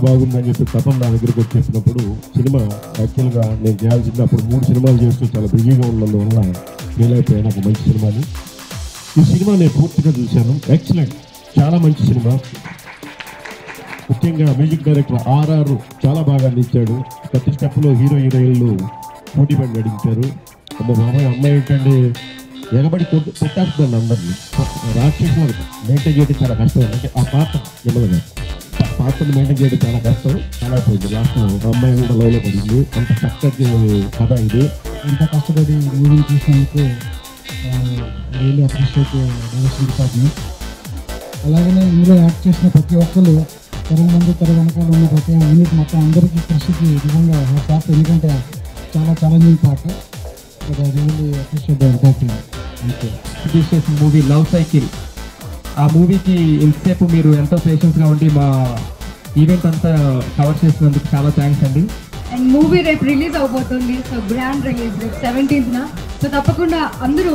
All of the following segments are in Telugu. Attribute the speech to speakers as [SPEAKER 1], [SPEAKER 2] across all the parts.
[SPEAKER 1] బాగుందని చెప్పి తపన నా దగ్గరకు వచ్చేసినప్పుడు సినిమా యాక్చువల్గా నేను చేయాల్సింది అప్పుడు 3 సినిమాలు చేస్తూ చాలా బిజీగా ఉన్నందువల్ల ఫెయిల్ అయిపోయాను ఒక మంచి సినిమాని. ఈ సినిమా నేను పూర్తిగా చూశాను. ఎక్సలెంట్, చాలా మంచి సినిమా. ముఖ్యంగా మ్యూజిక్ డైరెక్టర్ ఆర్ఆర్ చాలా బాగా అందించాడు. ప్రతి స్టెప్లో హీరోయిన్లు పోటీ పడి నడిపించారు. బాబాయ్ అమ్మాయి ఏంటంటే ఎగబడి కొట్టేస్తుందండి అందరినీ. రాక్షసులు మెయింటైన్ చేయడం చాలా కష్టం. అంటే ఆ పాత్ర నిమ్మగా పాత్రను మెయింటైన్ చేయడం చాలా కష్టం. చాలా పోయింది. లాస్ట్ అమ్మాయి కూడా లవ్లో పడింది. అంత చక్కటి కథ ఇది.
[SPEAKER 2] ఇంత కష్టపడి మూవీ చూసినందుకు రియల్లీ అప్రిషియేట్ డైరెక్షన్ డిపార్ట్మెంట్. అలాగనే ఇందులో యాక్ట్ చేసిన ప్రతి ఒక్కరు తెర ముందు తెర వెనకాల ఉన్న ప్రతి యూనిట్ మొత్తం అందరికీ కృషికి నిజంగా పాట, ఎందుకంటే చాలా ఛాలెంజింగ్ పాట. Really appreciate department.
[SPEAKER 3] చేసిన మూవీ లవ్ సైకిల్, ఆ మూవీకి ఇంతసేపు మీరు ఎంతో పేషెన్స్గా ఉండి మా ఈవెంట్ అంతా కవర్ చేసినందుకు చాలా థ్యాంక్స్ అండి.
[SPEAKER 4] అండ్ మూవీ రేపు రిలీజ్ అవబోతుంది. సో గ్రాండ్ రిలీజ్ రేపు 17th. సో తప్పకుండా అందరూ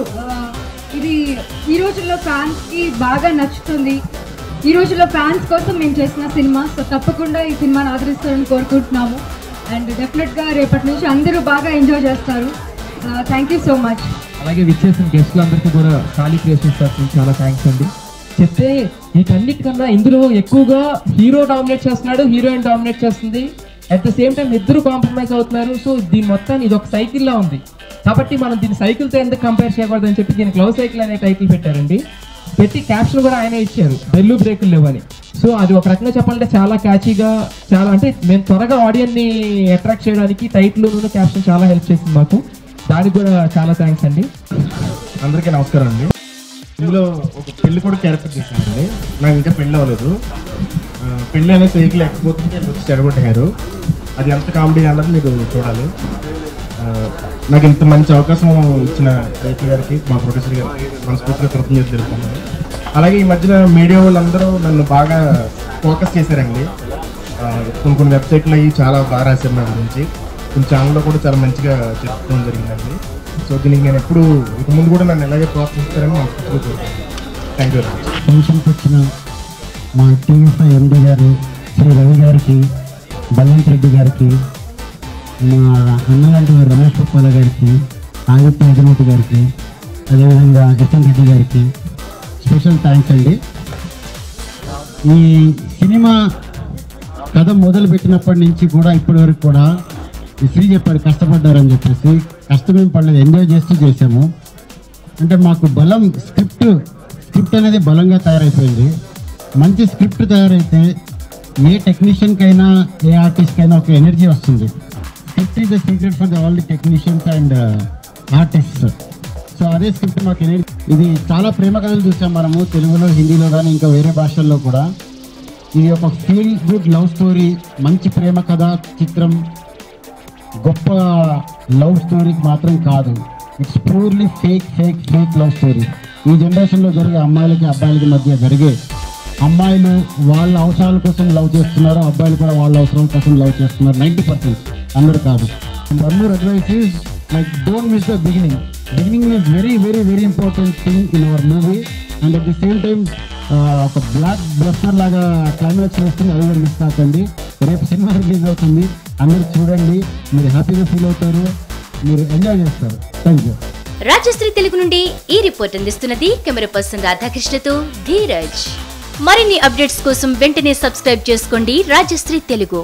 [SPEAKER 4] ఇది ఈ రోజుల్లో ఫ్యాన్స్కి బాగా నచ్చుతుంది. ఈ రోజుల్లో ఫ్యాన్స్ కోసం మేము చేసిన సినిమా. సో తప్పకుండా ఈ సినిమాని ఆదరిస్తారని కోరుకుంటున్నాము. అండ్ డెఫినెట్గా రేపటి నుంచి అందరూ బాగా ఎంజాయ్ చేస్తారు. Thank you so much.
[SPEAKER 3] అలాగే విచ్చేసిన గెస్టులందరికీ కూడా ఖాళీ క్రియేషన్స్ తరఫున చాలా థ్యాంక్స్ అండి. చెప్తే వీటన్నిటికన్నా ఇందులో ఎక్కువగా హీరో డామినేట్ చేస్తున్నాడు, హీరోయిన్ డామినేట్ చేస్తుంది. అట్ ద సేమ్ టైం ఇద్దరు కాంప్రమైజ్ అవుతున్నారు. సో దీని మొత్తాన్ని ఇది ఒక సైకిల్లా ఉంది కాబట్టి మనం దీన్ని సైకిల్తో ఎందుకు కంపేర్ చేయకూడదు అని చెప్పి దీనికి లవ్ సైకిల్ అనే టైటిల్ పెట్టారండి. పెట్టి క్యాప్షన్ కూడా ఆయనే ఇచ్చారు, బెల్లు బ్రేకులు లేవని. సో అది ఒక రకంగా చెప్పాలంటే చాలా క్యాచీగా, చాలా అంటే మేము త్వరగా ఆడియన్ని అట్రాక్ట్ చేయడానికి టైటిల్ క్యాప్షన్ చాలా హెల్ప్ చేసింది మాకు. దానికి కూడా చాలా థ్యాంక్స్ అండి.
[SPEAKER 5] అందరికీ నమస్కారం అండి. ఇందులో ఒక పెళ్లి కూడా క్యారెక్టర్ చేశానండి. నాకు ఇంకా పెళ్ళి అవ్వలేదు. పెళ్ళి అనే సైకిల్ ఎక్కిపోతుంటే వచ్చి చెడగొట్టారు. అది ఎంత కామెడీ అన్నది మీరు చూడాలి. నాకు ఇంత మంచి అవకాశం ఇచ్చిన రైతు గారికి, మా ప్రొడ్యూసర్ గారికి మనస్ఫూర్తిగా కృతజ్ఞతలు తెలుపుతున్నాను. అలాగే ఈ మధ్యన మీడియా వాళ్ళందరూ నన్ను బాగా ఫోకస్ చేశారండి. కొన్ని వెబ్సైట్లు అవి చాలా బాగా రాశారు నా గురించి. కొన్ని ఛానల్లో కూడా చాలా మంచిగా చెప్పుకోవడం జరిగిందండి. సో దీనికి నేను ఎప్పుడు ఇక ముందు కూడా నన్ను ఎలాగే ప్రోత్సహిస్తారని మనస్ఫూర్తిగా కోరుకుంటున్నాను. Thank you very much.
[SPEAKER 2] ఫంక్షన్కి వచ్చిన మా టీఎఫ్ఐ ఎండి గారు శ్రీ రవి గారికి, బలవంత్ రెడ్డి గారికి, మా అన్నలాంటి రమేష్ పుప్పాల గారికి, ఆదిత్య యజమూర్తి గారికి, అదేవిధంగా జితన్ రెడ్డి గారికి స్పెషల్ థ్యాంక్స్ అండి. ఈ సినిమా కథ మొదలుపెట్టినప్పటి నుంచి కూడా ఇప్పటి వరకు కూడా శ్రీ చెప్పారు కష్టపడ్డారని చెప్పేసి. కష్టమేం పడలేదు, ఎంజాయ్ చేస్తూ చేసాము. అంటే మాకు బలం స్క్రిప్ట్ అనేది బలంగా తయారైపోయింది. మంచి స్క్రిప్ట్ తయారైతే ఏ టెక్నీషియన్కైనా ఏ ఆర్టిస్ట్కైనా ఒక ఎనర్జీ వస్తుంది. Script is the secret for all the technicians and artists. So అదే స్క్రిప్ట్ మాకు ఎనర్జీ. ఇది చాలా ప్రేమ కథలు చూసాం మనము, తెలుగులో, హిందీలో కానీ ఇంకా వేరే భాషల్లో కూడా. ఇది ఒక ఫీల్ గుడ్ లవ్ స్టోరీ, మంచి ప్రేమ కథ చిత్రం. గొప్ప లవ్ స్టోరీకి మాత్రం కాదు, it's purely fake love story. ఈ జనరేషన్లో జరిగే అమ్మాయిలకి అబ్బాయిలకి మధ్య జరిగే, అమ్మాయిలు వాళ్ళ అవసరాల కోసం లవ్ చేస్తున్నారు, అబ్బాయిలు కూడా వాళ్ళ అవసరాల కోసం లవ్ చేస్తున్నారు. 90% అందరూ కాదు. One more advice is like don't miss the beginning. Beginning is very important thing in our movie. And at the same time ఒక బ్లాక్ బస్టర్ లాగా క్లైమాక్స్ వస్తుంది, అది కూడా మిస్ కాకండి. రేపు సినిమా రిలీజ్ అవుతుంది, అందరూ చూడండి. మీరు హ్యాపీగా ఫీల్ అవుతారు, మీరు ఎంజాయ్ చేస్తారు. Thank you.
[SPEAKER 6] రాజశ్రీ తెలుగు నుండి ఈ రిపోర్ట్ అందిస్తున్నది కెమెరా పర్సన్ రాధాకృష్ణతో ధీరజ్. మరిన్ని అప్డేట్స్ కోసం వెంటనే సబ్స్క్రైబ్ చేసుకోండి రాజశ్రీ తెలుగు.